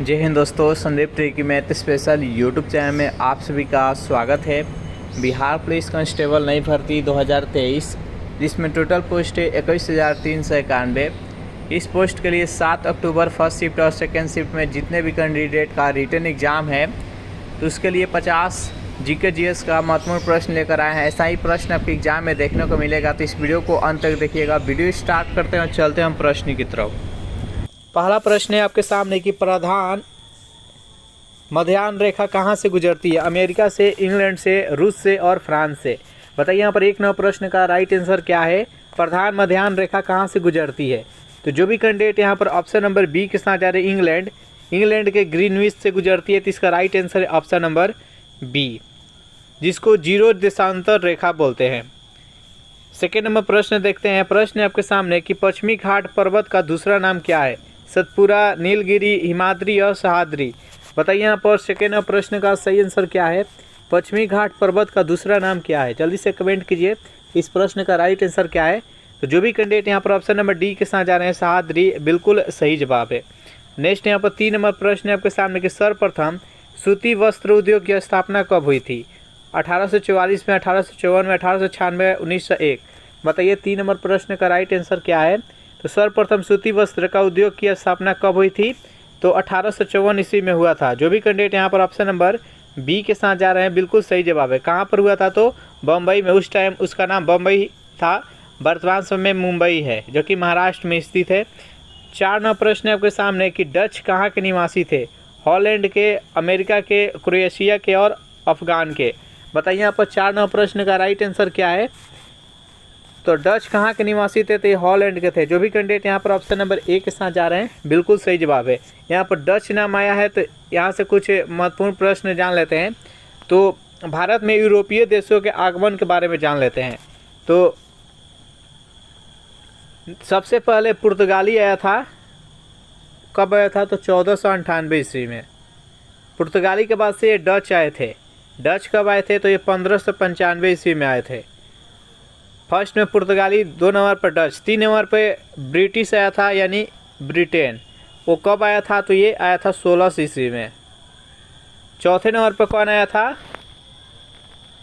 जय हिंद दोस्तों, Sandeep tricky math special YouTube channel में आप सभी का स्वागत है। बिहार पुलिस कांस्टेबल नई भर्ती 2023 जिसमें टोटल पोस्ट है 21,391। इस पोस्ट के लिए 7 अक्टूबर फर्स्ट शिफ्ट और सेकेंड शिफ्ट में जितने भी कैंडिडेट का रिटन एग्ज़ाम है तो उसके लिए 50 जीके जीएस का महत्वपूर्ण प्रश्न लेकर आए हैं। ऐसा ही प्रश्न आपके एग्जाम में देखने को मिलेगा, तो इस वीडियो को अंत तक देखिएगा। वीडियो स्टार्ट करते हैं और चलते हैं हम प्रश्न की तरफ। पहला प्रश्न है आपके सामने कि प्रधान मध्याह्न रेखा कहाँ से गुजरती है? अमेरिका से, इंग्लैंड से, रूस से और फ्रांस से। बताइए यहाँ पर 1 नंबर प्रश्न का राइट आंसर क्या है? प्रधान मध्याह्न रेखा कहाँ से गुजरती है? तो जो भी कैंडिडेट यहाँ पर ऑप्शन नंबर बी के साथ जा रहे हैं इंग्लैंड के ग्रीनविच से गुजरती है, तो इसका राइट आंसर है ऑप्शन नंबर बी, जिसको जीरो देशांतर रेखा बोलते हैं। सेकेंड नंबर प्रश्न देखते हैं। प्रश्न है आपके सामने कि पश्चिमी घाट पर्वत का दूसरा नाम क्या है? सतपुरा, नीलगिरी, हिमाद्री और सह्याद्री। बताइए यहाँ पर सेकेंड नंबर प्रश्न का सही आंसर क्या है? पश्चिमी घाट पर्वत का दूसरा नाम क्या है? जल्दी से कमेंट कीजिए इस प्रश्न का राइट आंसर क्या है। तो जो भी कैंडिडेट यहाँ पर ऑप्शन नंबर डी के साथ जा रहे हैं सह्याद्री, बिल्कुल सही जवाब है। नेक्स्ट यहाँ पर 3 नंबर प्रश्न है आपके सामने कि सर्वप्रथम सूती वस्त्र उद्योग की स्थापना कब हुई थी? 1844 में, 1854 में, 1896 में, 1901। बताइए 3 नंबर प्रश्न का राइट आंसर क्या है? तो सर्वप्रथम सूती वस्त्र का उद्योग की स्थापना कब हुई थी? तो 1854 ईस्वी में हुआ था। जो भी कैंडिडेट यहाँ पर ऑप्शन नंबर बी के साथ जा रहे हैं, बिल्कुल सही जवाब है। कहाँ पर हुआ था? तो बम्बई में। उस टाइम उसका नाम बम्बई था, वर्तमान समय में मुंबई है, जो कि महाराष्ट्र में स्थित है। 4 नंबर प्रश्न है आपके सामने कि डच कहाँ के निवासी थे? हॉलैंड के, अमेरिका के, क्रोएशिया के और अफगान के। बताइए यहाँ पर 4 नंबर प्रश्न का राइट आंसर क्या है? तो डच कहाँ के निवासी थे? तो ये हॉलैंड के थे। जो भी कैंडिडेट यहाँ पर ऑप्शन नंबर ए के साथ जा रहे हैं, बिल्कुल सही जवाब है। यहाँ पर डच नाम आया है, तो यहाँ से कुछ महत्वपूर्ण प्रश्न जान लेते हैं। तो भारत में यूरोपीय देशों के आगमन के बारे में जान लेते हैं। तो सबसे पहले पुर्तगाली आया था। कब आया था? तो 1498 ईस्वी में। पुर्तगाली के बाद से ये डच आए थे। डच कब आए थे? तो ये 1595 ईस्वी में आए थे। फर्स्ट में पुर्तगाली, 2 नंबर पर डच, 3 नंबर पे ब्रिटिश आया था यानी ब्रिटेन। वो कब आया था? तो ये आया था 1600 ईस्वी में। चौथे नंबर पर कौन आया था?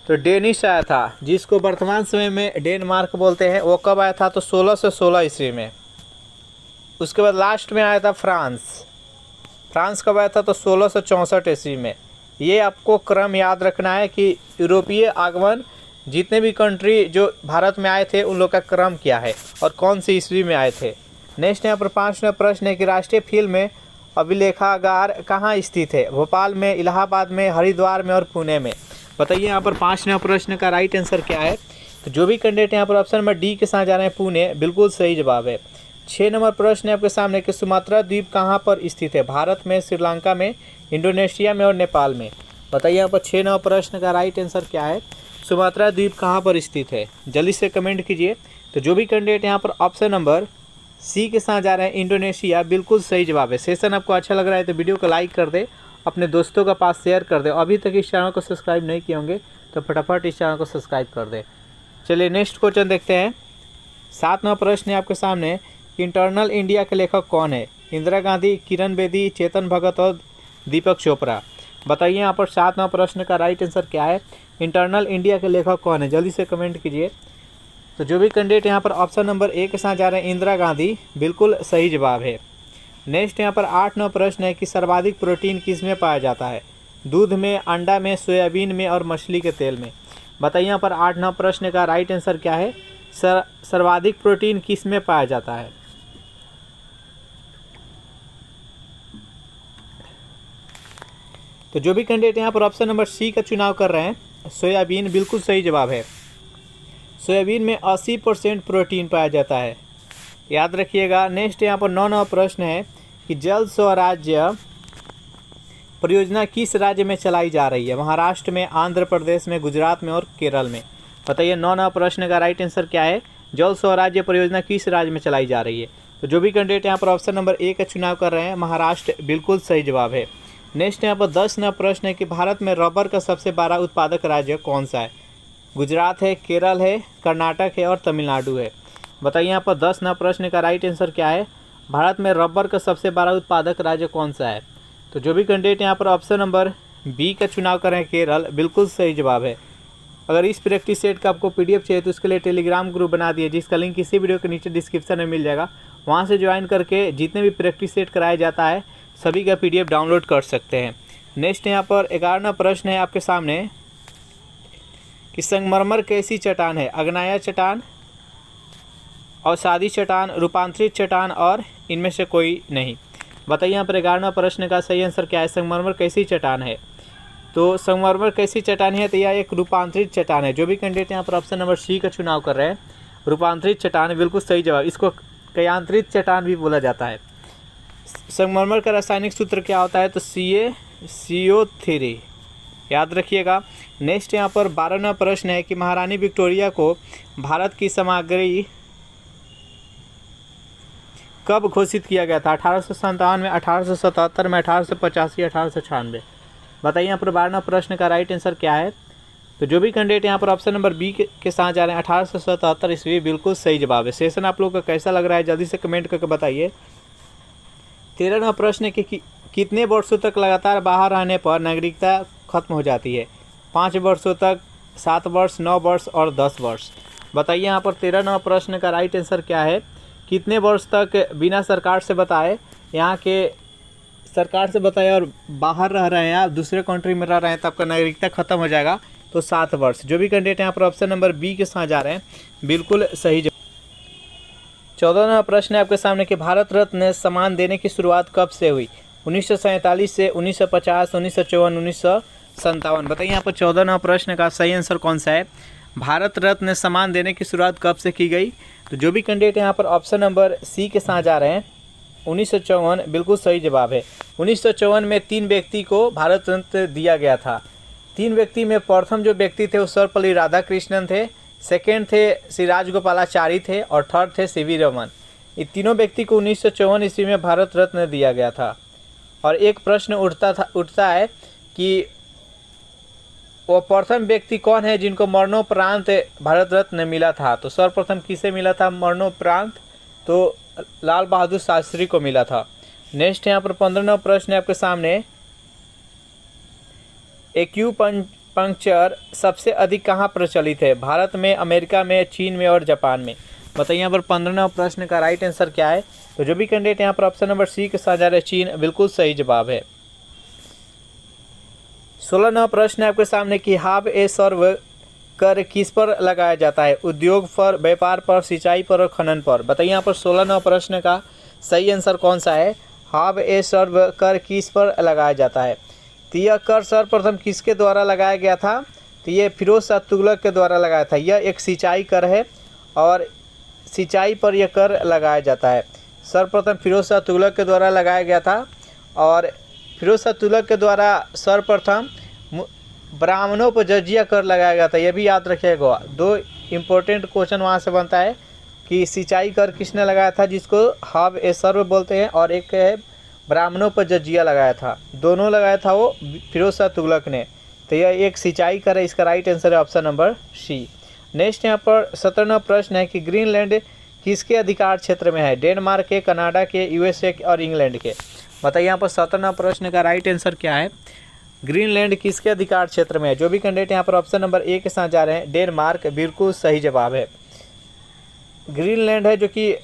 तो डेनिश आया था, जिसको वर्तमान समय में डेनमार्क बोलते हैं। वो कब आया था? तो 1616 ईस्वी में। उसके बाद लास्ट में आया था फ्रांस। फ्रांस कब आया था? तो 1664 ईस्वी में। ये आपको क्रम याद रखना है कि यूरोपीय आगमन जितने भी कंट्री जो भारत में आए थे उन लोग का क्रम क्या है और कौन सी ईस्वी में आए थे। नेक्स्ट यहाँ पर 5वां प्रश्न है कि राष्ट्रीय फिल्म अभिलेखागार कहाँ स्थित है? भोपाल में, इलाहाबाद में, हरिद्वार में और पुणे में। बताइए यहाँ पर 5वां प्रश्न का राइट आंसर क्या है? तो जो भी कैंडिडेट यहाँ पर ऑप्शन नंबर डी के साथ जा रहे हैं, पुणे, बिल्कुल सही जवाब है। 6 नंबर प्रश्न है आपके सामने कि सुमात्रा द्वीप कहाँ पर स्थित है? भारत में, श्रीलंका में, इंडोनेशिया में और नेपाल में। बताइए यहाँ पर 6 नंबर प्रश्न का राइट आंसर क्या है? सुमात्रा द्वीप कहाँ पर स्थित है? जल्दी से कमेंट कीजिए। तो जो भी कैंडिडेट यहाँ पर ऑप्शन नंबर सी के साथ जा रहे हैं, इंडोनेशिया, बिल्कुल सही जवाब है। सेशन आपको अच्छा लग रहा है तो वीडियो को लाइक कर दे, अपने दोस्तों का पास शेयर कर दे। अभी तक इस चैनल को सब्सक्राइब नहीं किए होंगे तो फटाफट इस चैनल को सब्सक्राइब कर दे। चलिए नेक्स्ट क्वेश्चन देखते हैं। 7 नंबर प्रश्न है आपके सामने कि इंटरनल इंडिया के लेखक कौन है? इंदिरा गांधी, किरण बेदी, चेतन भगत और दीपक चोपड़ा। बताइए यहाँ पर 7 नंबर प्रश्न का राइट आंसर क्या है? इंटरनल इंडिया के लेखक कौन है? जल्दी से कमेंट कीजिए। तो जो भी कैंडिडेट यहाँ पर ऑप्शन नंबर ए के साथ जा रहे हैं, इंदिरा गांधी, बिल्कुल सही जवाब है। नेक्स्ट यहाँ पर 8 नंबर प्रश्न है कि सर्वाधिक प्रोटीन किस में पाया जाता है? दूध में, अंडा में, सोयाबीन में और मछली के तेल में। बताइए यहाँ पर 8 नंबर प्रश्न का राइट आंसर क्या है? सर्वाधिक प्रोटीन किस में पाया जाता है? तो जो भी कैंडिडेट यहाँ पर ऑप्शन नंबर सी का चुनाव कर रहे हैं, सोयाबीन, बिल्कुल सही जवाब है। सोयाबीन में 80% प्रोटीन पाया जाता है, याद रखिएगा। नेक्स्ट यहाँ पर 9 नंबर प्रश्न है कि जल स्वराज्य परियोजना किस राज्य में चलाई जा रही है? महाराष्ट्र में, आंध्र प्रदेश में, गुजरात में और केरल में। बताइए 9 नंबर प्रश्न का राइट आंसर क्या है? जल स्वराज्य परियोजना किस राज्य में चलाई जा रही है? तो जो भी कैंडिडेट यहाँ पर ऑप्शन नंबर ए का चुनाव कर रहे हैं, महाराष्ट्र, बिल्कुल सही जवाब है। नेक्स्ट यहाँ पर 10 नंबर प्रश्न है कि भारत में रबर का सबसे बड़ा उत्पादक राज्य कौन सा है? गुजरात है, केरल है, कर्नाटक है और तमिलनाडु है। बताइए यहाँ पर 10 नंबर प्रश्न का राइट आंसर क्या है? भारत में रबर का सबसे बड़ा उत्पादक राज्य कौन सा है? तो जो भी कैंडिडेट यहाँ पर ऑप्शन नंबर बी का चुनाव करें केरल, बिल्कुल सही जवाब है। अगर इस प्रैक्टिस सेट का आपको पीडीएफ चाहिए तो उसके लिए टेलीग्राम ग्रुप बना दिए, जिसका लिंक इसी वीडियो के नीचे डिस्क्रिप्शन में मिल जाएगा। वहाँ से ज्वाइन करके जितने भी प्रैक्टिस सेट कराया जाता है सभी का पीडीएफ डाउनलोड कर सकते हैं। नेक्स्ट यहाँ पर 11वां प्रश्न है आपके सामने कि संगमरमर कैसी चट्टान है? आग्नेय चट्टान, अवसादी चट्टान, रूपांतरित चट्टान और इनमें से कोई नहीं। बताइए यहाँ पर 11वां प्रश्न का सही आंसर क्या है? संगमरमर कैसी चट्टान है? तो संगमरमर कैसी चट्टान है? तो यह एक रूपांतरित चट्टान है। जो भी कैंडिडेट यहाँ पर ऑप्शन नंबर सी का चुनाव कर रहे हैं, रूपांतरित चट्टान, बिल्कुल सही जवाब। इसको कयांतरित चट्टान भी बोला जाता है। संगमरमर का रासायनिक सूत्र क्या होता है? तो CaCO3, याद रखिएगा। नेक्स्ट यहाँ पर 12वां प्रश्न है कि महारानी विक्टोरिया को भारत की सामग्री कब घोषित किया गया था? 1857 में, 1877 में, 1885, 1896। बताइए यहाँ पर 12वां प्रश्न का राइट आंसर क्या है? तो जो भी कैंडिडेट यहाँ पर ऑप्शन नंबर बी के साथ जा रहे हैं, 1877 ईस्वी, बिल्कुल सही जवाब है। सेशन आप लोगों का कैसा लग रहा है जल्दी से कमेंट करके बताइए। 13वां प्रश्न है कि कितने वर्षों तक लगातार बाहर रहने पर नागरिकता खत्म हो जाती है? 5 वर्षों तक, 7 वर्ष, 9 वर्ष और 10 वर्ष। बताइए यहाँ पर 13वां प्रश्न का राइट आंसर क्या है? कितने वर्ष तक बिना सरकार से बताए, यहाँ के सरकार से बताए और बाहर रह रहे हैं आप, दूसरे कंट्री में रह रहे हैं, तो आपका नागरिकता खत्म हो जाएगा। तो 7 वर्ष। जो भी कैंडिडेट यहाँ पर ऑप्शन नंबर बी के साथ जा रहे हैं, बिल्कुल सही जवाब। 14वां प्रश्न है आपके सामने कि भारत रत्न सम्मान देने की शुरुआत कब से हुई? 1947 से, 1950, 1954, 1957। बताइए यहाँ पर 14वां प्रश्न का सही आंसर कौन सा है? भारत रत्न सम्मान देने की शुरुआत कब से की गई? तो जो भी कैंडिडेट यहाँ पर ऑप्शन नंबर सी के साथ जा रहे हैं, 1954, बिल्कुल सही जवाब है। 1954 में 3 व्यक्ति को भारत रत्न दिया गया था। 3 व्यक्ति में प्रथम जो व्यक्ति थे वो सर्वपल्ली राधाकृष्णन थे, सेकेंड थे श्री राजगोपालाचारी थे और थर्ड थे सीवी रमन। ये तीनों व्यक्ति को 1954 ईस्वी में भारत रत्न दिया गया था। और एक प्रश्न उठता है कि वो प्रथम व्यक्ति कौन है जिनको मरणोपरांत भारत रत्न मिला था? तो सर्वप्रथम किसे मिला था मरणोपरांत? तो लाल बहादुर शास्त्री को मिला था। नेक्स्ट यहाँ पर 15वां प्रश्न है आपके सामने, एक्यूपंक्चर सबसे अधिक कहाँ प्रचलित है? भारत में, अमेरिका में, चीन में और जापान में। बताइए यहाँ पर 15वां प्रश्न का राइट आंसर क्या है? तो जो भी कैंडिडेट यहाँ पर ऑप्शन नंबर सी के साथ जा रहे हैं, चीन, बिल्कुल सही जवाब है। 16वां प्रश्न है आपके सामने कि हाव ए सर्व कर किस पर लगाया जाता है? उद्योग पर, व्यापार पर, सिंचाई पर और खनन पर। बताइए यहाँ पर 16वां प्रश्न का सही आंसर कौन सा है? हाव ए सर्व कर किस पर लगाया जाता है? तो यह कर सर्वप्रथम किसके द्वारा लगाया गया था? तो ये फिरोज शाह तुगलक के द्वारा लगाया था। यह एक सिंचाई कर है और सिंचाई पर यह कर लगाया जाता है। सर्वप्रथम फिरोज शाह तुगलक के द्वारा लगाया गया था और फिरोज शाह तुगलक के द्वारा सर्वप्रथम ब्राह्मणों पर जजिया कर लगाया गया था। यह भी याद रखिएगा। 2 इम्पोर्टेंट क्वेश्चन वहाँ से बनता है कि सिंचाई कर किसने लगाया था, जिसको हाव ए सर्व बोलते हैं, और एक है ब्राह्मणों पर जजिया लगाया था। दोनों लगाया था वो फिरोज शाह तुगलक ने। तो यह एक सिंचाई कर है। इसका राइट आंसर है ऑप्शन नंबर सी। नेक्स्ट यहाँ पर 17वां प्रश्न है कि ग्रीनलैंड किसके अधिकार क्षेत्र में है? डेनमार्क के, कनाडा के, यूएसए के और इंग्लैंड के। बताइए यहाँ पर 17वां प्रश्न का राइट आंसर क्या है? ग्रीनलैंड किसके अधिकार क्षेत्र में है? जो भी कैंडिडेट यहाँ पर ऑप्शन नंबर ए के साथ जा रहे हैं, डेनमार्क, बिल्कुल सही जवाब है। ग्रीनलैंड है जो कि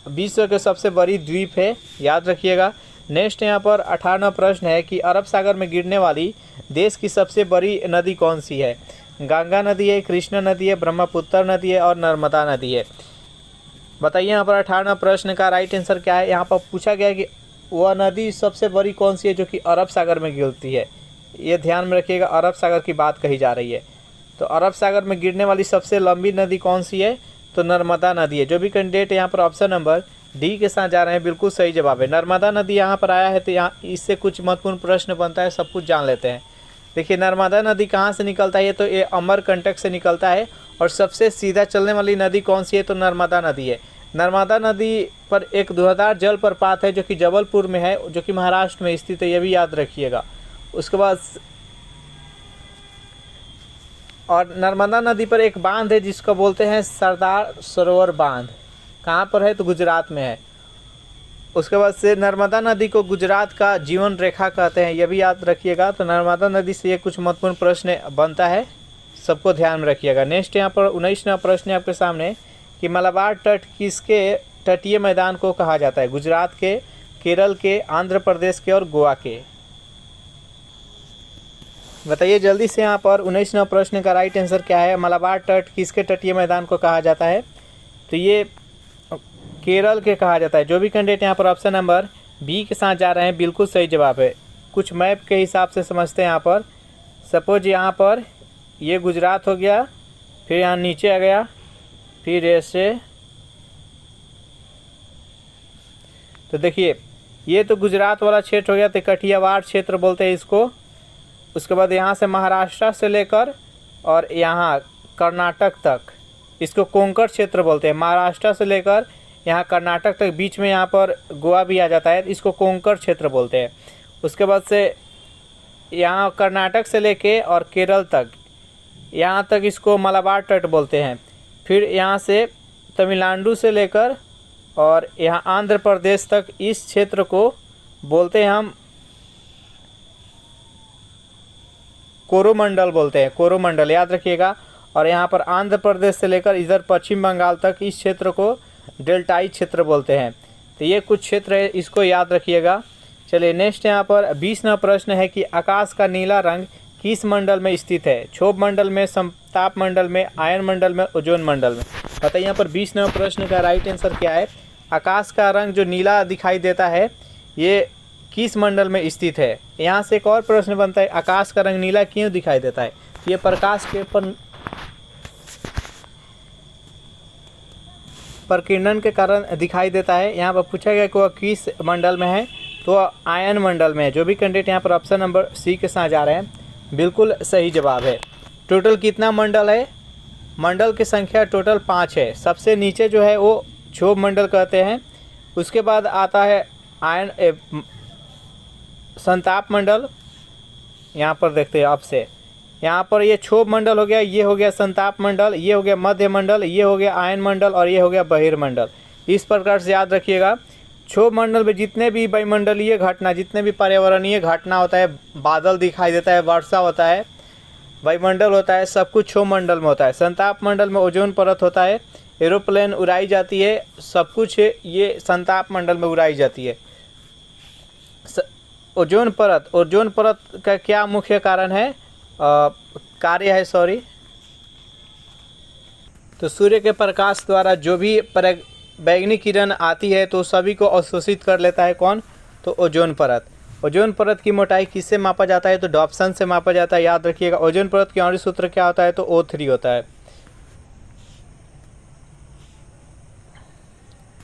विश्व के सबसे बड़ी द्वीप है, याद रखिएगा। नेक्स्ट यहाँ पर 18वां प्रश्न है कि अरब सागर में गिरने वाली देश की सबसे बड़ी नदी कौन सी है? गंगा नदी है, कृष्णा नदी है, ब्रह्मपुत्र नदी है और नर्मदा नदी है। बताइए यहाँ पर 18वां प्रश्न का राइट आंसर क्या है? यहाँ पर पूछा गया कि वह नदी सबसे बड़ी कौन सी है जो कि अरब सागर में गिरती है। ये ध्यान में रखिएगा, अरब सागर की बात कही जा रही है। तो अरब सागर में गिरने वाली सबसे लंबी नदी कौन सी है? तो नर्मदा नदी है। जो भी कैंडिडेट यहाँ पर ऑप्शन नंबर डी के साथ जा रहे हैं, बिल्कुल सही जवाब है। नर्मदा नदी यहाँ पर आया है तो यहाँ इससे कुछ महत्वपूर्ण प्रश्न बनता है, सब कुछ जान लेते हैं। देखिए नर्मदा नदी कहाँ से निकलता है? तो ये अमरकंटक से निकलता है। और सबसे सीधा चलने वाली नदी कौन सी है? तो नर्मदा नदी है। नर्मदा नदी पर एक धुआंधार जल प्रपात है जो कि जबलपुर में है, जो कि महाराष्ट्र में स्थित है, ये भी याद रखिएगा। उसके बाद और नर्मदा नदी पर एक बांध है जिसको बोलते हैं सरदार सरोवर बांध। कहाँ पर है? तो गुजरात में है। उसके बाद से नर्मदा नदी को गुजरात का जीवन रेखा कहते हैं, यह भी याद रखिएगा। तो नर्मदा नदी से ये कुछ महत्वपूर्ण प्रश्न बनता है, सबको ध्यान में रखिएगा। नेक्स्ट यहाँ पर 19वां प्रश्न है आपके सामने कि मलाबार तट किसके तटीय मैदान को कहा जाता है? गुजरात के, केरल के, आंध्र प्रदेश के और गोवा के। बताइए जल्दी से। यहाँ पर 19वां प्रश्न का राइट आंसर क्या है? मलाबार तट किसके तटीय मैदान को कहा जाता है? तो ये केरल के कहा जाता है। जो भी कैंडिडेट यहाँ पर ऑप्शन नंबर बी के साथ जा रहे हैं बिल्कुल सही जवाब है। कुछ मैप के हिसाब से समझते हैं। यहाँ पर सपोज यहाँ पर ये गुजरात हो गया, फिर यहाँ नीचे आ गया, फिर ऐसे, तो देखिए ये तो गुजरात वाला क्षेत्र हो गया, तो कठियावाड़ क्षेत्र बोलते हैं इसको। उसके बाद यहाँ से महाराष्ट्र से लेकर और यहाँ कर्नाटक तक इसको कोंकण क्षेत्र बोलते हैं। महाराष्ट्र से लेकर यहाँ कर्नाटक तक, बीच में यहाँ पर गोवा भी आ जाता है, इसको कोंकण क्षेत्र बोलते हैं। उसके बाद से यहाँ कर्नाटक से लेके और केरल तक, यहाँ तक इसको मलाबार तट बोलते हैं। फिर यहाँ से तमिलनाडु से लेकर और यहाँ आंध्र प्रदेश तक इस क्षेत्र को बोलते हैं हम कोरोमंडल बोलते हैं, कोरोमंडल याद रखिएगा। और यहाँ पर आंध्र प्रदेश से लेकर इधर पश्चिम बंगाल तक इस क्षेत्र को डेल्टाई क्षेत्र बोलते हैं। तो ये कुछ क्षेत्र है, इसको याद रखिएगा। चलिए नेक्स्ट यहाँ पर 20वां प्रश्न है कि आकाश का नीला रंग किस मंडल में स्थित है? क्षोभ मंडल में, समताप मंडल में, आयन मंडल में, ओजोन मंडल में। बताइए यहाँ पर 20वां प्रश्न का राइट आंसर क्या है? आकाश का रंग जो नीला दिखाई देता है ये किस मंडल में स्थित है? यहाँ से एक और प्रश्न बनता है, आकाश का रंग नीला क्यों दिखाई देता है? ये प्रकाश के प्रकीर्णन के कारण दिखाई देता है। यहाँ पर पूछा गया कि वह किस मंडल में है, तो आयन मंडल में है। जो भी कैंडिडेट यहाँ पर ऑप्शन नंबर सी के साथ जा रहे हैं बिल्कुल सही जवाब है। टोटल कितना मंडल है? मंडल की संख्या टोटल 5 है। सबसे नीचे जो है वो क्षोभ मंडल कहते हैं। उसके बाद आता है आयन संताप मंडल, यहाँ पर देखते हैं अब से, यहाँ पर ये क्षोभ मंडल हो गया, ये हो गया संताप मंडल, ये हो गया मध्य मंडल, ये हो गया आयन मंडल और ये हो गया बहिर्मंडल। इस प्रकार से याद रखिएगा। क्षोभ मंडल में जितने भी वायुमंडलीय घटना, जितने भी पर्यावरणीय घटना होता है, बादल दिखाई देता है, वर्षा होता है, वायुमंडल होता है, सब कुछ क्षोभ मंडल में होता है। संताप मंडल में ओजोन परत होता है, एरोप्लेन उड़ाई जाती है, सब कुछ ये संताप मंडल में उड़ाई जाती है। ओजोन परत का क्या मुख्य कारण है, कार्य है, सॉरी, तो सूर्य के प्रकाश द्वारा जो भी बैगनी किरण आती है तो सभी को अवशोषित कर लेता है। कौन? तो ओजोन परत। ओजोन परत की मोटाई किससे मापा जाता है? तो डॉप्सन से मापा जाता है, याद रखिएगा। ओजोन परत की आणविक सूत्र क्या होता है? तो O3 होता है।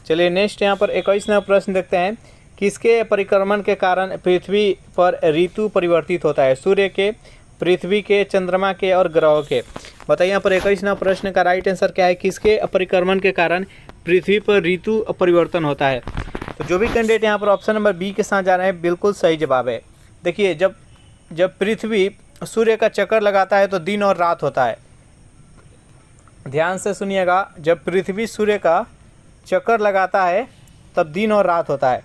चलिए नेक्स्ट यहाँ पर 21वां प्रश्न देखते हैं। किसके परिक्रमण के कारण पृथ्वी पर ऋतु परिवर्तित होता है? सूर्य के, पृथ्वी के, चंद्रमा के और ग्रहों के। बताइए यहाँ पर 21वां प्रश्न का राइट आंसर क्या है? किसके परिक्रमण के कारण पृथ्वी पर ऋतु परिवर्तन होता है? तो जो भी कैंडिडेट यहाँ पर ऑप्शन नंबर बी के साथ जा रहे हैं बिल्कुल सही जवाब है। देखिए जब पृथ्वी सूर्य का चक्कर लगाता है तो दिन और रात होता है। ध्यान से सुनिएगा, जब पृथ्वी सूर्य का चक्कर लगाता है तब दिन और रात होता है,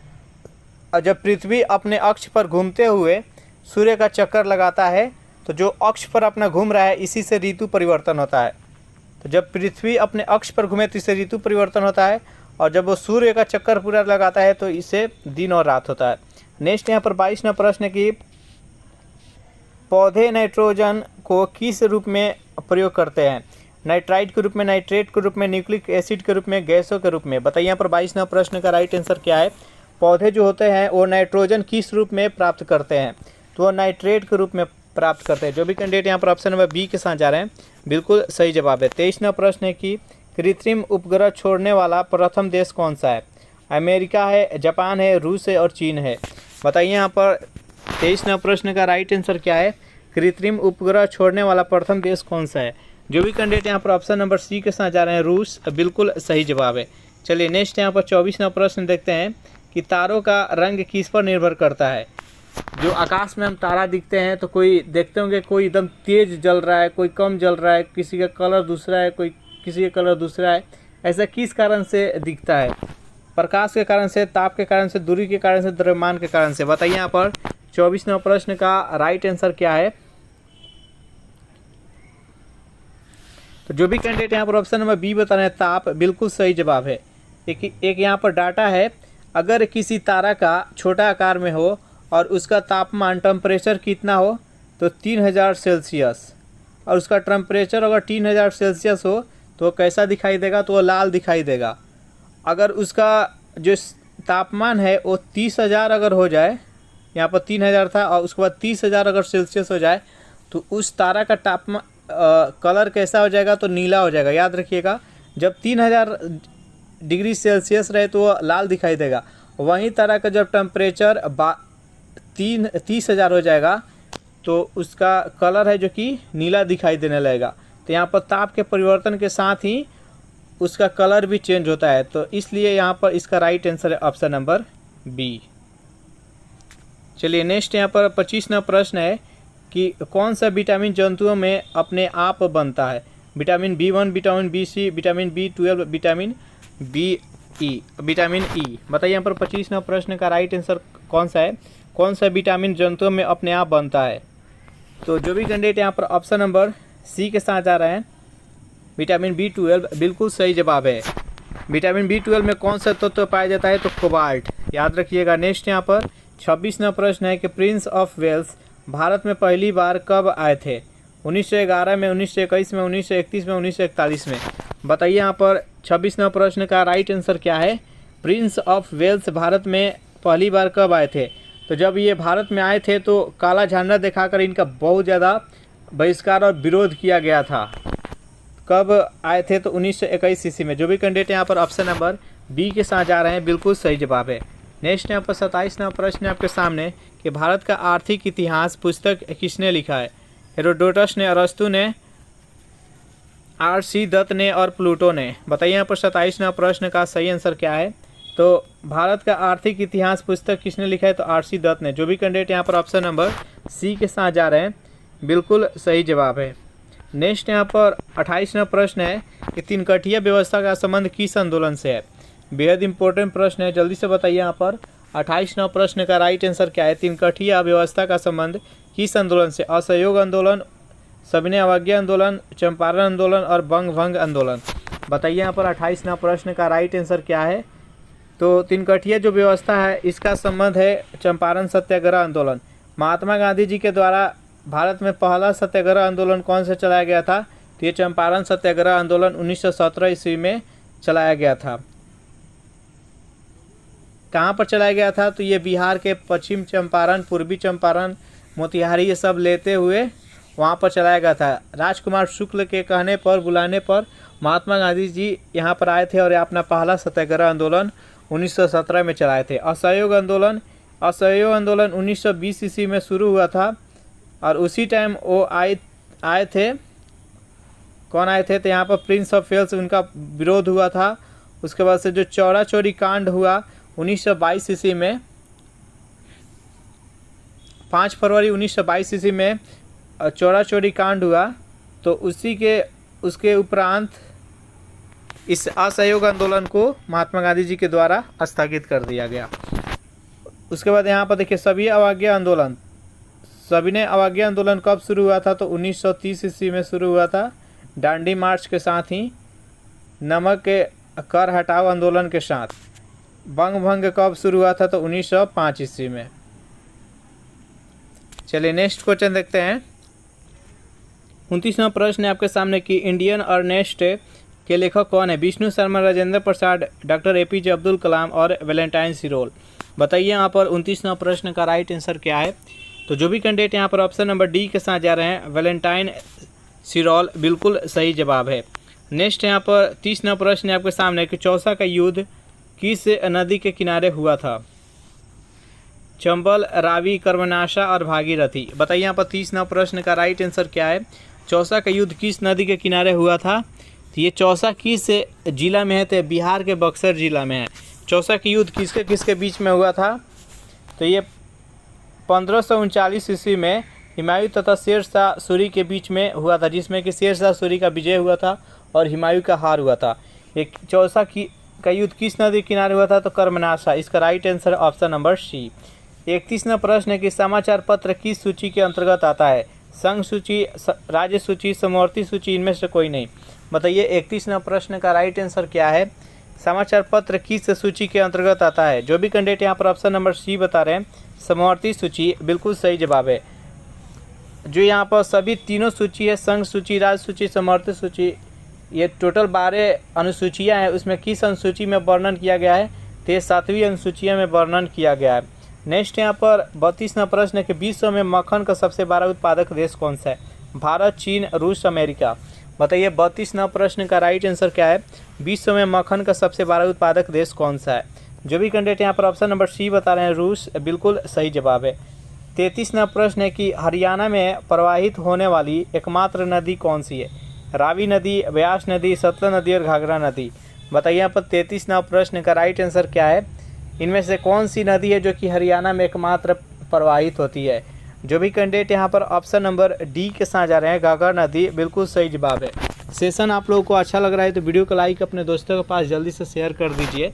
और जब पृथ्वी अपने अक्ष पर घूमते हुए सूर्य का चक्कर लगाता है तो जो अक्ष पर अपना घूम रहा है इसी से ऋतु परिवर्तन होता है। तो जब पृथ्वी अपने अक्ष पर घूमे तो इससे ऋतु परिवर्तन होता है, और जब वो सूर्य का चक्कर पूरा लगाता है तो इससे दिन और रात होता है। नेक्स्ट यहाँ पर 22वां प्रश्न की पौधे नाइट्रोजन को किस रूप में प्रयोग करते हैं? नाइट्राइट के रूप में, नाइट्रेट के रूप में, न्यूक्लिक एसिड के रूप में, गैसों के रूप में। बताइए यहाँ पर 22वां प्रश्न का राइट आंसर क्या है? पौधे जो होते हैं वो नाइट्रोजन किस रूप में प्राप्त करते हैं? तो वो नाइट्रेट के रूप में प्राप्त करते हैं। जो भी कैंडिडेट यहाँ पर ऑप्शन नंबर बी के साथ जा रहे हैं बिल्कुल सही जवाब है। 23वां प्रश्न है कि कृत्रिम उपग्रह छोड़ने वाला प्रथम देश कौन सा है? अमेरिका है, जापान है, रूस है और चीन है। बताइए यहाँ पर 23वां प्रश्न का राइट आंसर क्या है? कृत्रिम उपग्रह छोड़ने वाला प्रथम देश कौन सा है? जो भी कैंडिडेट यहाँ पर ऑप्शन नंबर सी के साथ जा रहे हैं रूस, बिल्कुल सही जवाब है। चलिए नेक्स्ट यहाँ पर 24वां प्रश्न देखते हैं कि तारों का रंग किस पर निर्भर करता है? जो आकाश में हम तारा दिखते हैं तो कोई देखते होंगे कोई एकदम तेज जल रहा है, कोई कम जल रहा है, किसी का कलर दूसरा है, कोई किसी का कलर दूसरा है। ऐसा किस कारण से दिखता है? प्रकाश के कारण से, ताप के कारण से, दूरी के कारण से, द्रव्यमान के कारण से। बताइए यहाँ पर 24वें प्रश्न का राइट आंसर क्या है। तो जो भी कैंडिडेट यहाँ पर ऑप्शन नंबर बी बता रहे हैं ताप, बिल्कुल सही जवाब है। एक यहाँ पर डाटा है, अगर किसी तारा का छोटा आकार में हो और उसका तापमान टेम्परेचर कितना हो तो 3000 सेल्सियस, और उसका टेम्परेचर अगर 3000 सेल्सियस हो तो कैसा दिखाई देगा, तो वो लाल दिखाई देगा। अगर उसका जो तापमान है वो 30,000 अगर हो जाए, यहाँ पर 3000 था और उसके बाद 30,000 अगर सेल्सियस हो जाए तो उस तारा का तापमान कलर कैसा हो जाएगा, तो नीला हो जाएगा। याद रखिएगा, जब 3000 डिग्री सेल्सियस रहे तो वो लाल दिखाई देगा। वहीं तारा का जब टेम्परेचर 30,000 हो जाएगा तो उसका कलर है जो कि नीला दिखाई देने लगेगा। तो यहाँ पर ताप के परिवर्तन के साथ ही उसका कलर भी चेंज होता है। तो इसलिए यहाँ पर इसका राइट आंसर है ऑप्शन नंबर बी। चलिए नेक्स्ट यहाँ पर 25वां प्रश्न है कि कौन सा विटामिन जंतुओं में अपने आप बनता है। Vitamin B1, vitamin B3, vitamin B12, vitamin vitamin E. बताइए यहाँ पर 25वां प्रश्न का राइट आंसर कौन सा है। कौन सा विटामिन जंतुओं में अपने आप बनता है। तो जो भी कैंडिडेट यहाँ पर ऑप्शन नंबर सी के साथ जा रहे हैं, विटामिन B12, बिल्कुल सही जवाब है। विटामिन B12 में कौन सा तत्व पाया जाता है, तो कोबाल्ट। याद रखिएगा। नेक्स्ट यहाँ पर 26वां प्रश्न है कि प्रिंस ऑफ वेल्स भारत में पहली बार कब आए थे। 1911 में, 1921 में, 1931 में, 1941 में। बताइए यहाँ पर 26वां प्रश्न का राइट आंसर क्या है। प्रिंस ऑफ वेल्स भारत में पहली बार कब आए थे। तो जब ये भारत में आए थे तो काला झंडा दिखाकर इनका बहुत ज़्यादा बहिष्कार और विरोध किया गया था। कब आए थे, तो 1921 ईस्वी में। जो भी कैंडिडेट यहाँ पर ऑप्शन नंबर बी के साथ जा रहे हैं, बिल्कुल सही जवाब है। नेक्स्ट यहाँ पर 27वां प्रश्न है आपके सामने कि भारत का आर्थिक इतिहास पुस्तक किसने लिखा है। हेरोडोटस ने, अरस्तु ने, R.C. दत्त ने और प्लूटो ने। बताइए यहाँ पर 27वां प्रश्न का सही आंसर क्या है। तो भारत का आर्थिक इतिहास पुस्तक किसने लिखा है, तो R.C. दत्त ने। जो भी कैंडिडेट यहाँ पर ऑप्शन नंबर सी के साथ जा रहे हैं, बिल्कुल सही जवाब है। नेक्स्ट यहाँ पर 28वां प्रश्न है कि तीनकठिया व्यवस्था का संबंध किस आंदोलन से है। बेहद इंपॉर्टेंट प्रश्न है, जल्दी से बताइए यहाँ पर 28वां प्रश्न का राइट आंसर क्या है। तीनकठिया व्यवस्था का संबंध किस आंदोलन से। असहयोग आंदोलन, सविनय अवज्ञा आंदोलन, चंपारण आंदोलन और बंग भंग आंदोलन। बताइए यहाँ पर 28वां प्रश्न का राइट आंसर क्या है। तो तीनकठिया जो व्यवस्था है इसका संबंध है चंपारण सत्याग्रह आंदोलन। महात्मा गांधी जी के द्वारा भारत में पहला सत्याग्रह आंदोलन कौन सा चलाया गया था, तो ये चंपारण सत्याग्रह आंदोलन 1917 ईस्वी में चलाया गया था। कहाँ पर चलाया गया था, तो ये बिहार के पश्चिम चंपारण, पूर्वी चंपारण, मोतिहारी ये सब लेते हुए वहाँ पर चलाया गया था। राजकुमार शुक्ल के कहने पर, बुलाने पर महात्मा गांधी जी यहाँ पर आए थे और अपना पहला सत्याग्रह आंदोलन 1917 में चलाए थे। असहयोग आंदोलन 1920 ईस्वी में शुरू हुआ था और उसी टाइम वो आए थे। कौन आए थे, तो यहाँ पर प्रिंस ऑफ वेल्स, उनका विरोध हुआ था। उसके बाद से जो चौरा चौरी कांड हुआ 1922 ईस्वी में, 5 फरवरी 1922 ईस्वी में चौरा चौरी कांड हुआ। तो उसके उपरांत इस असहयोग आंदोलन को महात्मा गांधी जी के द्वारा स्थगित कर दिया गया। उसके बाद यहाँ पर देखिए सविनय अवज्ञा आंदोलन। सविनय अवज्ञा आंदोलन कब शुरू हुआ था, तो 1930 ईस्वी में शुरू हुआ था। डांडी मार्च के साथ ही नमक के कर हटाओ आंदोलन के साथ। बंग भंग कब शुरू हुआ था, तो 1905 ईस्वी में। चलिए नेक्स्ट क्वेश्चन देखते हैं। 29वां प्रश्न है आपके सामने कि इंडियन अर्नेस्ट के लेखक कौन है। विष्णु शर्मा, राजेंद्र प्रसाद, डॉक्टर APJ अब्दुल कलाम और वैलेंटाइन सिरोल। बताइए यहाँ पर 29वां प्रश्न का राइट आंसर क्या है। तो जो भी कैंडिडेट यहाँ पर ऑप्शन नंबर डी के साथ जा रहे हैं, वैलेंटाइन सिरोल, बिल्कुल सही जवाब है। नेक्स्ट यहाँ पर 30वां प्रश्न है आपके सामने कि चौसा का युद्ध किस नदी के किनारे हुआ था। चंबल, रावी, कर्मनाशा और भागीरथी। बताइए यहाँ पर 30वां प्रश्न का राइट आंसर क्या है। चौसा का युद्ध किस नदी के किनारे हुआ था। तो ये चौसा किस जिला में है, तो बिहार के बक्सर जिला में है। चौसा का युद्ध किसके किसके बीच में हुआ था, तो ये 1539 ईस्वी में हुमायूं तथा शेर शाह सूरी के बीच में हुआ था, जिसमें कि शेर शाह सूरी का विजय हुआ था और हुमायूं का हार हुआ था। एक का युद्ध किस नदी किनारे हुआ था? तो कर्मनाशा। इसका right answer option number C. 31वां प्रश्न है कि समाचार पत्र किस सूची के अंतर्गत आता है? संघ सूची, राज्य सूची, समवर्ती सूची, इनमें से कोई नहीं। बताइए 31वां प्रश्न का राइट आंसर क्या है? समाचार पत्र किस सूची के अंतर्गत आता है? जो भी कैंडिडेट यहाँ पर ऑप्शन नंबर सी बता रहे हैं, समवर्ती सूची, बिल्कुल सही जवाब है। जो यहाँ पर सभी तीनों सूची है, संघ सूची, राज्य सूची, समवर्ती सूची, ये टोटल 12 अनुसूचियाँ हैं। उसमें किस अनुसूची में वर्णन किया गया है? तो ये 7वीं अनुसूचिया में वर्णन किया गया है। नेक्स्ट यहाँ पर 32वां प्रश्न है कि विश्व में मक्खन का सबसे बड़ा उत्पादक देश कौन सा है? भारत, चीन, रूस, अमेरिका। बताइए 32वां प्रश्न का राइट आंसर क्या है? विश्व में मक्खन का सबसे बड़ा उत्पादक देश कौन सा है? जो भी कैंडिडेट यहाँ पर ऑप्शन नंबर सी बता रहे हैं, रूस, बिल्कुल सही जवाब है। 33वां प्रश्न है कि हरियाणा में प्रवाहित होने वाली एकमात्र नदी कौन सी है? रावी नदी, ब्यास नदी, सतलज नदी और घाघरा नदी। बताइए यहाँ पर 33वां प्रश्न का राइट आंसर क्या है? इनमें से कौन सी नदी है जो कि हरियाणा में एकमात्र प्रवाहित होती है? जो भी कैंडिडेट यहाँ पर ऑप्शन नंबर डी के साथ जा रहे हैं, घाघरा नदी, बिल्कुल सही जवाब है। सेशन आप लोगों को अच्छा लग रहा है तो वीडियो को लाइक अपने दोस्तों के पास जल्दी से शेयर कर दीजिए।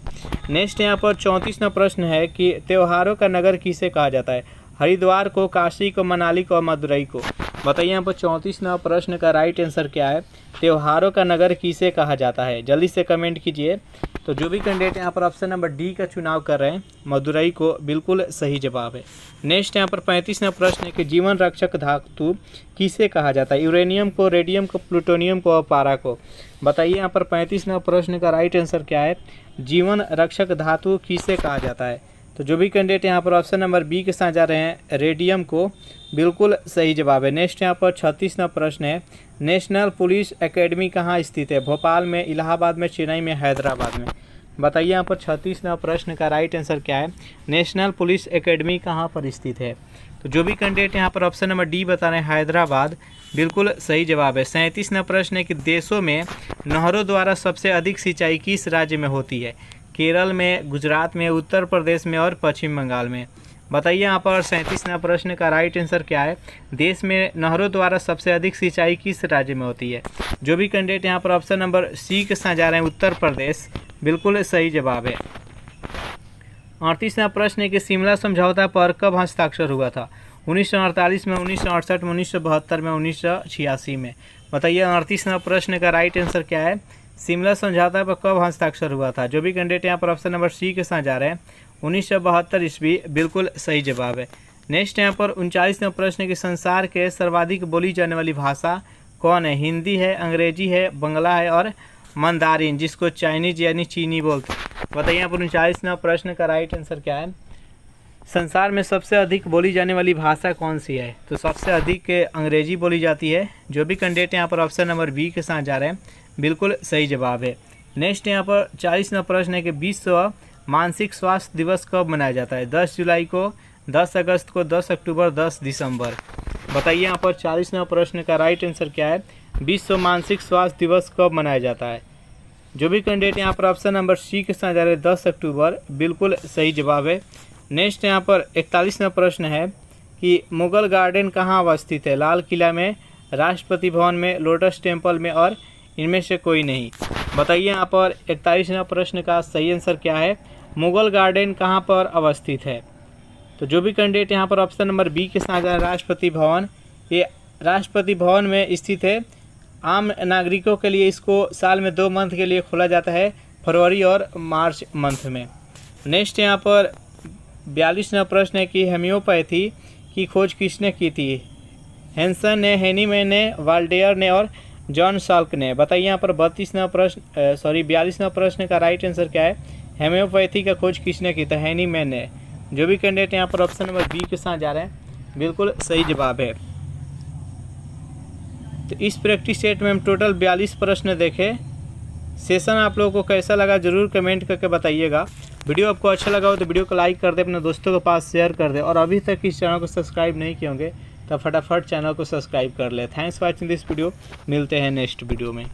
नेक्स्ट यहाँ पर 34वां प्रश्न है कि त्योहारों का नगर किसे कहा जाता है? हरिद्वार को, काशी को, मनाली को, मदुरई को। बताइए यहाँ पर 34वां प्रश्न का राइट आंसर क्या है? त्योहारों का नगर किसे कहा जाता है? जल्दी से कमेंट कीजिए। तो जो भी कैंडिडेट यहाँ पर ऑप्शन नंबर डी का चुनाव कर रहे हैं, मदुरई को, बिल्कुल सही जवाब है। नेक्स्ट यहाँ पर 35वां प्रश्न है कि जीवन रक्षक धातु किसे कहा जाता है? यूरेनियम को, रेडियम को, प्लूटोनियम को और पारा को। बताइए यहाँ पर 35वां प्रश्न का राइट आंसर क्या है? जीवन रक्षक धातु किसे कहा जाता है? तो जो भी कैंडिडेट यहाँ पर ऑप्शन नंबर बी के साथ जा रहे हैं, रेडियम को, बिल्कुल सही जवाब है। नेक्स्ट यहाँ पर 36वां प्रश्न है, नेशनल पुलिस एकेडमी कहाँ स्थित है? भोपाल में, इलाहाबाद में, चेन्नई में, हैदराबाद में। बताइए यहाँ पर 36वां प्रश्न का राइट आंसर क्या है? नेशनल पुलिस एकेडमी कहाँ पर स्थित है? तो जो भी कैंडिडेट यहाँ पर ऑप्शन नंबर डी बता रहे हैं, हैदराबाद, बिल्कुल सही जवाब है। 37वां प्रश्न है कि देशों में नहरों द्वारा सबसे अधिक सिंचाई किस राज्य में होती है? केरल में, गुजरात में, उत्तर प्रदेश में और पश्चिम बंगाल में। बताइए यहाँ पर 37वां प्रश्न का राइट आंसर क्या है? देश में नहरों द्वारा सबसे अधिक सिंचाई किस राज्य में होती है? जो भी कैंडिडेट यहाँ पर ऑप्शन नंबर सी के साथ जा रहे हैं, उत्तर प्रदेश, बिल्कुल सही जवाब है। 38वां प्रश्न है कि शिमला समझौता पर कब हस्ताक्षर हुआ था? 1948 में, 1968 में, 1972 में, 1986 में। बताइए 38वां प्रश्न का राइट आंसर क्या है? शिमला समझौता पर कब हस्ताक्षर हुआ था? जो भी कैंडिडेट यहाँ पर ऑप्शन नंबर सी के साथ जा रहे हैं, 1972 ईस्वी, बिल्कुल सही जवाब है। नेक्स्ट यहाँ पर 39वां प्रश्न है कि संसार के सर्वाधिक बोली जाने वाली भाषा कौन है? हिंदी है, अंग्रेजी है, बंगला है और मंदारिन, जिसको चाइनीज यानी चीनी बोलते हैं। बताइए यहाँ पर 39वां प्रश्न का राइट आंसर क्या है? संसार में सबसे अधिक बोली जाने वाली भाषा कौन सी है? तो सबसे अधिक अंग्रेजी बोली जाती है। जो भी कैंडिडेट यहाँ पर ऑप्शन नंबर बी के साथ जा रहे हैं, बिल्कुल सही जवाब है। नेक्स्ट यहाँ पर 40वां प्रश्न है कि विश्व मानसिक स्वास्थ्य दिवस कब मनाया जाता है? 10 जुलाई को, 10 अगस्त को, 10 अक्टूबर, 10 दिसंबर। बताइए यहाँ पर 40वां प्रश्न का राइट आंसर क्या है? विश्व मानसिक स्वास्थ्य दिवस कब मनाया जाता है? जो भी कैंडिडेट यहाँ पर ऑप्शन नंबर सी के साथ जा रहे हैं, 10 अक्टूबर, बिल्कुल सही जवाब है। नेक्स्ट यहाँ पर 41वां प्रश्न है कि मुगल गार्डन कहाँ अवस्थित है? लाल किला में, राष्ट्रपति भवन में, लोटस टेम्पल में और इनमें से कोई नहीं। बताइए यहाँ पर 41वां प्रश्न का सही आंसर क्या है? मुगल गार्डन कहाँ पर अवस्थित है? तो जो भी कैंडिडेट यहाँ पर ऑप्शन नंबर बी के साथ राष्ट्रपति भवन, ये राष्ट्रपति भवन में स्थित है। आम नागरिकों के लिए इसको साल में 2 मंथ के लिए खोला जाता है, फरवरी और मार्च मंथ में। नेक्स्ट यहाँ पर 42वां प्रश्न है कि होम्योपैथी की खोज किसने की थी? हैंसन ने, हेनीमैन ने, वाल्डेयर ने और जॉन साल्क ने। बताइए यहाँ पर 42वां प्रश्न का राइट आंसर क्या है? होम्योपैथी का खोज किसने की था? हेनीमैन ने। जो भी कैंडिडेट यहाँ पर ऑप्शन नंबर बी के साथ जा रहे हैं, बिल्कुल सही जवाब है। तो इस प्रैक्टिस सेट में हम टोटल 42 प्रश्न देखे। सेशन आप लोगों को कैसा लगा ज़रूर कमेंट करके बताइएगा। वीडियो आपको अच्छा लगा हो तो वीडियो को लाइक कर दे, अपने दोस्तों के पास शेयर कर दे, और अभी तक इस चैनल को सब्सक्राइब नहीं किए होंगे तो फटाफट चैनल को सब्सक्राइब कर ले। Thanks for watching this video. मिलते हैं नेक्स्ट वीडियो में।